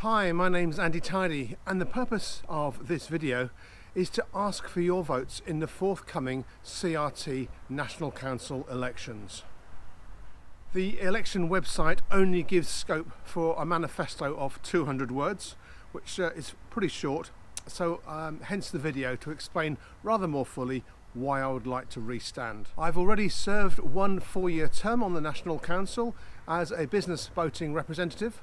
Hi, my name's Andy Tidy, and the purpose of this video is to ask for your votes in the forthcoming CRT National Council elections. The election website only gives scope for a manifesto of 200 words, which is pretty short, so hence the video to explain rather more fully why I would like to restand. I've already served one 4-year term on the National Council as a business voting representative.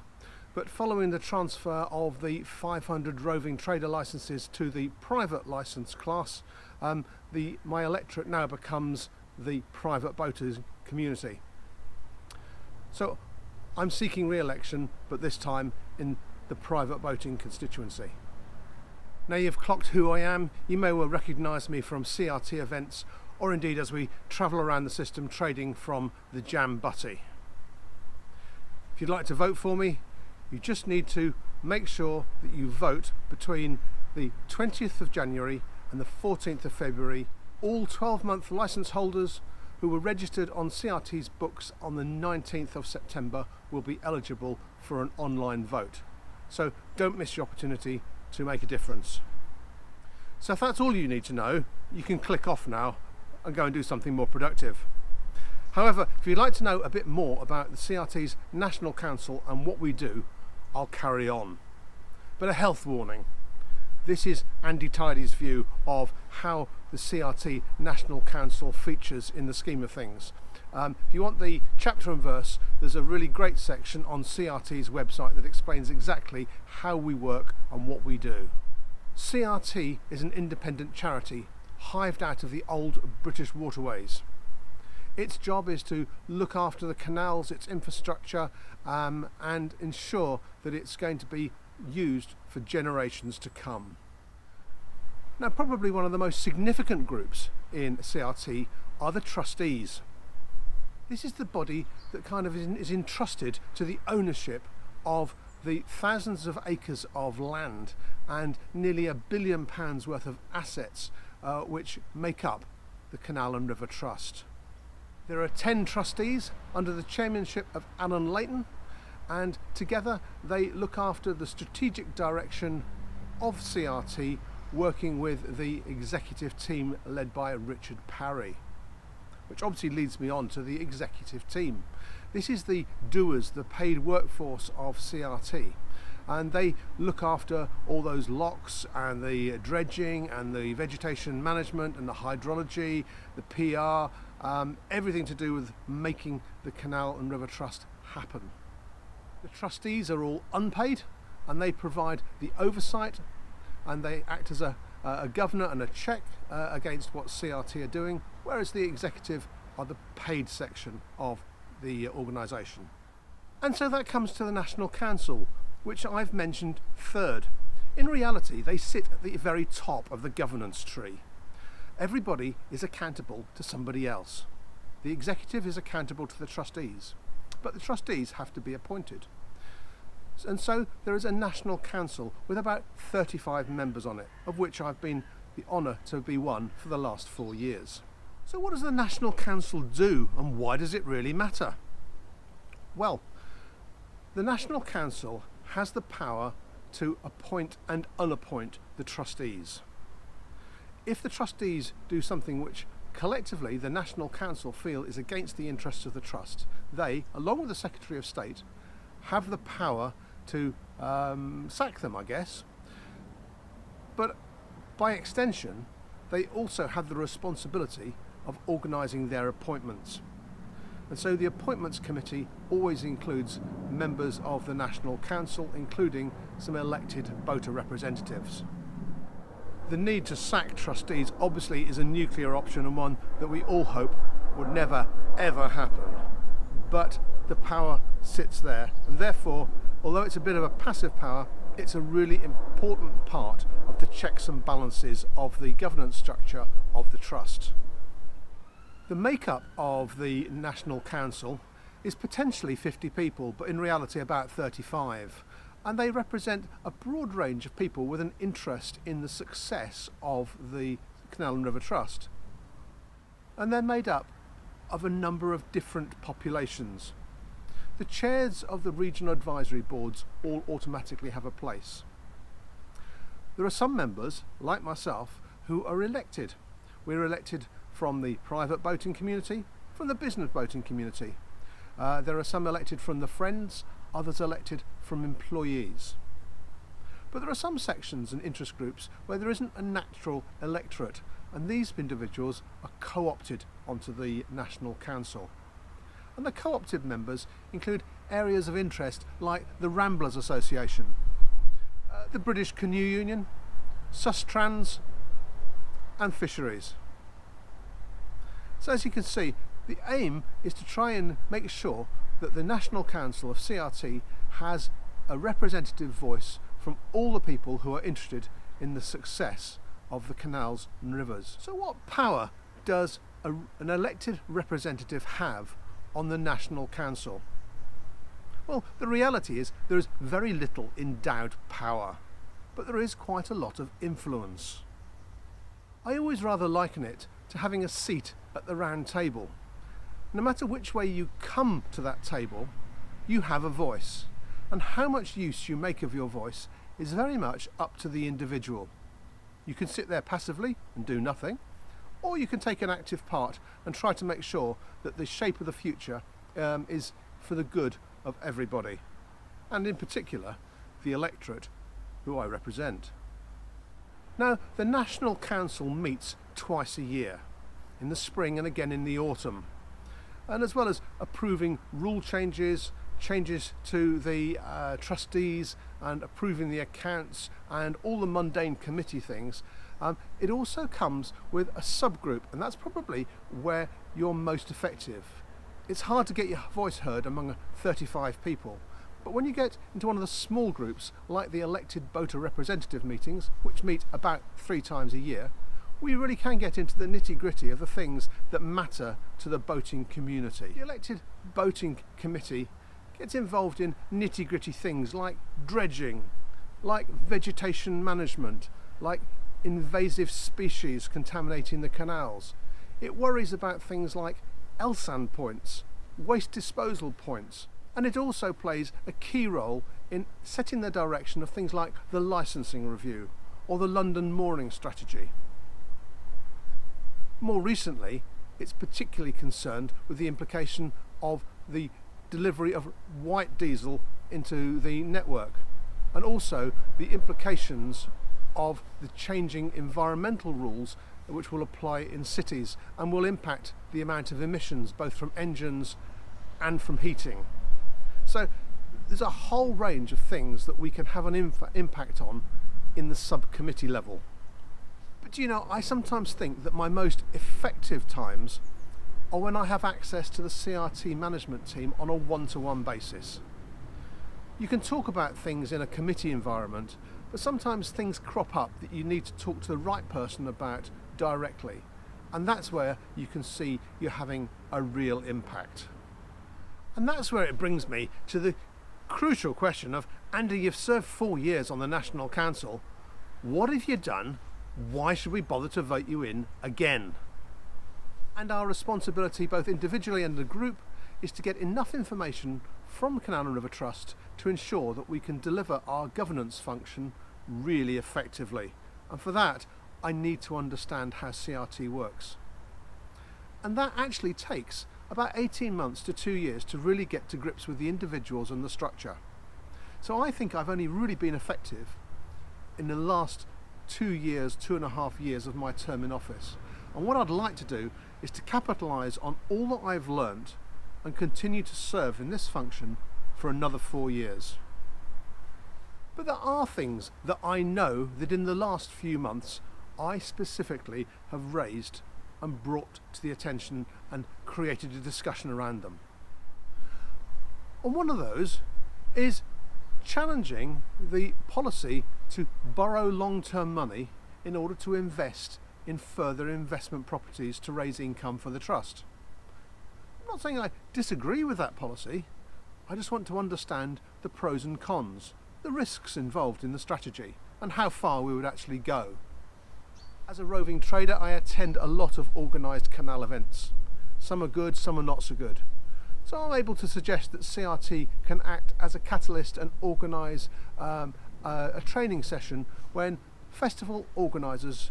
But following the transfer of the 500 roving trader licences to the private licence class, my electorate now becomes the private voters community. So I'm seeking re-election, but this time in the private voting constituency. Now you've clocked who I am. You may well recognise me from CRT events, or indeed as we travel around the system trading from the Jam Butty. If you'd like to vote for me, you just need to make sure that you vote between the 20th of January and the 14th of February. All 12-month licence holders who were registered on CRT's books on the 19th of September will be eligible for an online vote. So don't miss your opportunity to make a difference. So if that's all you need to know, you can click off now and go and do something more productive. However, if you'd like to know a bit more about the CRT's National Council and what we do, I'll carry on. But a health warning. This is Andy Tidy's view of how the CRT National Council features in the scheme of things. If you want the chapter and verse, there's a really great section on CRT's website that explains exactly how we work and what we do. CRT is an independent charity hived out of the old British waterways. Its job is to look after the canals, its infrastructure, and ensure that it's going to be used for generations to come. Now, probably one of the most significant groups in CRT are the trustees. This is the body that kind of is entrusted to the ownership of the thousands of acres of land and nearly £1 billion worth of assets which make up the Canal and River Trust. There are 10 trustees under the chairmanship of Alan Layton, and together they look after the strategic direction of CRT, working with the executive team led by Richard Parry, which obviously leads me on to the executive team. This is the doers, the paid workforce of CRT, and they look after all those locks and the dredging and the vegetation management and the hydrology, the PR, everything to do with making the Canal and River Trust happen. The trustees are all unpaid, and they provide the oversight, and they act as a governor and a check against what CRT are doing, whereas the executive are the paid section of the organisation. And so that comes to the National Council, which I've mentioned third. In reality, they sit at the very top of the governance tree. Everybody is accountable to somebody else. The executive is accountable to the trustees, but the trustees have to be appointed. And so there is a National Council with about 35 members on it, of which I've been the honour to be one for the last 4 years. So what does the National Council do, and why does it really matter? Well, the National Council has the power to appoint and unappoint the trustees. If the trustees do something which collectively the National Council feel is against the interests of the trust, they, along with the Secretary of State, have the power to sack them, I guess. But by extension, they also have the responsibility of organising their appointments. And so the Appointments Committee always includes members of the National Council, including some elected voter representatives. The need to sack trustees obviously is a nuclear option, and one that we all hope would never ever happen. But the power sits there, and therefore, although it's a bit of a passive power, it's a really important part of the checks and balances of the governance structure of the trust. The makeup of the National Council is potentially 50 people, but in reality about 35. And they represent a broad range of people with an interest in the success of the Canal and River Trust. And they're made up of a number of different populations. the chairs of the regional advisory boards all automatically have a place. There are some members, like myself, who are elected. We're elected from the private boating community, from the business boating community. There are some elected from the Friends, others elected from employees. But there are some sections and interest groups where there isn't a natural electorate, and these individuals are co-opted onto the National Council. And the co-opted members include areas of interest like the Ramblers Association, the British Canoe Union, Sustrans and Fisheries. So as you can see, the aim is to try and make sure that the National Council of CRT has a representative voice from all the people who are interested in the success of the canals and rivers. So what power does an elected representative have on the National Council? Well, the reality is there is very little endowed power, but there is quite a lot of influence. I always rather liken it to having a seat at the round table. No matter which way you come to that table, you have a voice, and how much use you make of your voice is very much up to the individual. You can sit there passively and do nothing, or you can take an active part and try to make sure that the shape of the future is for the good of everybody, and in particular the electorate who I represent. Now, the National Council meets twice a year, in the spring and again in the autumn, and as well as approving rule changes, changes to the trustees and approving the accounts and all the mundane committee things, it also comes with a subgroup, and that's probably where you're most effective. It's hard to get your voice heard among 35 people, but when you get into one of the small groups like the elected boater representative meetings, which meet about 3 times a year, we really can get into the nitty-gritty of the things that matter to the boating community. The elected boating committee gets involved in nitty-gritty things like dredging, like vegetation management, like invasive species contaminating the canals. It worries about things like LSAN points, waste disposal points, and it also plays a key role in setting the direction of things like the licensing review or the London mooring strategy. More recently, it's particularly concerned with the implication of the delivery of white diesel into the network, and also the implications of the changing environmental rules which will apply in cities and will impact the amount of emissions both from engines and from heating. So there's a whole range of things that we can have an impact on in the subcommittee level. But you know, I sometimes think that my most effective times are when I have access to the CRT management team on a one-to-one basis. You can talk about things in a committee environment, but sometimes things crop up that you need to talk to the right person about directly, and that's where you can see you're having a real impact. And that's where it brings me to the crucial question of, Andy, you've served 4 years on the National Council. What have you done? Why should we bother to vote you in again? And our responsibility, both individually and as a group, is to get enough information from Canal and River Trust to ensure that we can deliver our governance function really effectively. And for that, I need to understand how CRT works. And that actually takes about 18 months to 2 years to really get to grips with the individuals and the structure. So I think I've only really been effective in the last 2 years, 2.5 years of my term in office. And what I'd like to do is to capitalise on all that I've learnt and continue to serve in this function for another 4 years. But there are things that I know that in the last few months I specifically have raised and brought to the attention and created a discussion around them. And one of those is challenging the policy to borrow long-term money in order to invest in further investment properties to raise income for the trust. I'm not saying I disagree with that policy, I just want to understand the pros and cons, the risks involved in the strategy, and how far we would actually go. As a roving trader, I attend a lot of organised canal events. Some are good, some are not so good. So I'm able to suggest that CRT can act as a catalyst and organise a training session when festival organisers,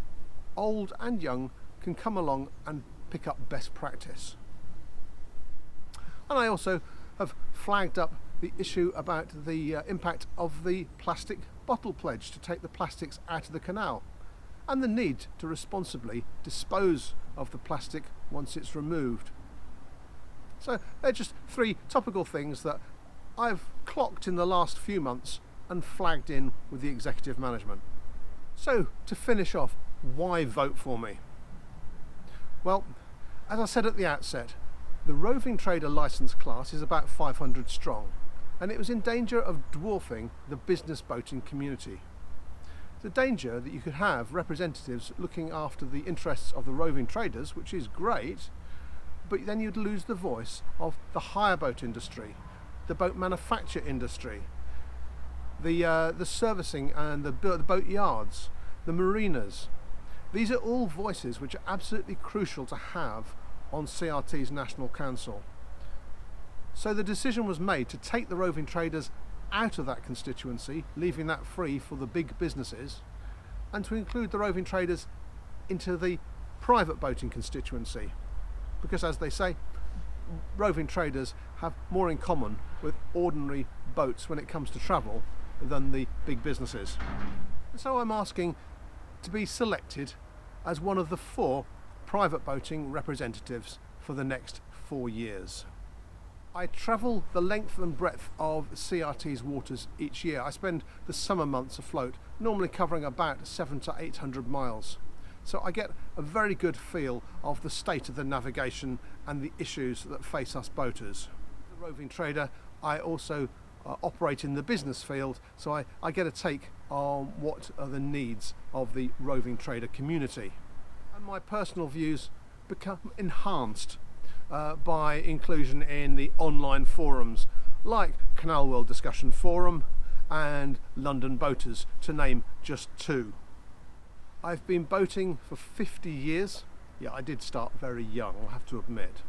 old and young, can come along and pick up best practice. And I also have flagged up the issue about the impact of the plastic bottle pledge to take the plastics out of the canal, and the need to responsibly dispose of the plastic once it's removed. So they're just 3 topical things that I've clocked in the last few months and flagged in with the executive management. So to finish off, why vote for me? Well, as I said at the outset, the roving trader licence class is about 500 strong, and it was in danger of dwarfing the business boating community. The danger that you could have representatives looking after the interests of the roving traders, which is great, but then you'd lose the voice of the hire boat industry, the boat manufacture industry, the servicing and the boat yards, the marinas. These are all voices which are absolutely crucial to have on CRT's National Council. So the decision was made to take the roving traders out of that constituency, leaving that free for the big businesses, and to include the roving traders into the private boating constituency. Because, as they say, roving traders have more in common with ordinary boats when it comes to travel than the big businesses. And so I'm asking to be selected as one of the 4 private boating representatives for the next 4 years. I travel the length and breadth of CRT's waters each year. I spend the summer months afloat, normally covering about 700 to 800 miles. So I get a very good feel of the state of the navigation and the issues that face us boaters. As a roving trader, I also operate in the business field, so I get a take on what are the needs of the roving trader community. And my personal views become enhanced by inclusion in the online forums like Canal World Discussion Forum and London Boaters, to name just 2. I've been boating for 50 years. Yeah, I did start very young, I'll have to admit.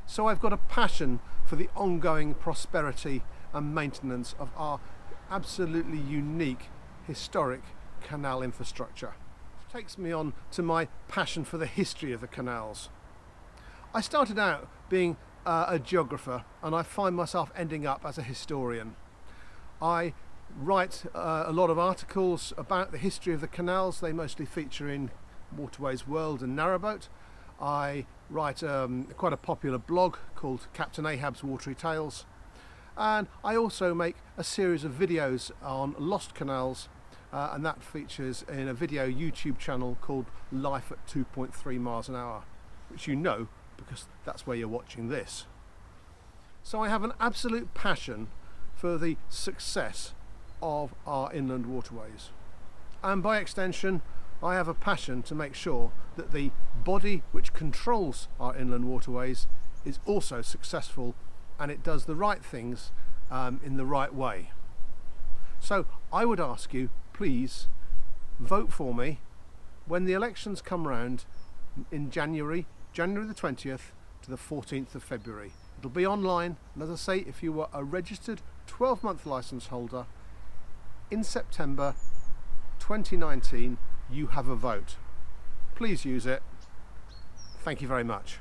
So I've got a passion for the ongoing prosperity and maintenance of our absolutely unique historic canal infrastructure. Which takes me on to my passion for the history of the canals. I started out being a geographer, and I find myself ending up as a historian. I write a lot of articles about the history of the canals. They mostly feature in Waterways World and Narrowboat. I write quite a popular blog called Captain Ahab's Watery Tales, and I also make a series of videos on lost canals, and that features in a video YouTube channel called Life at 2.3 miles an hour, which you know because that's where you're watching this. So I have an absolute passion for the success of our inland waterways, and by extension I have a passion to make sure that the body which controls our inland waterways is also successful and it does the right things in the right way. So I would ask you, please vote for me when the elections come round in January the 20th to the 14th of February. It'll be online, and as I say, if you were a registered 12-month licence holder in September 2019, you have a vote. Please use it. Thank you very much.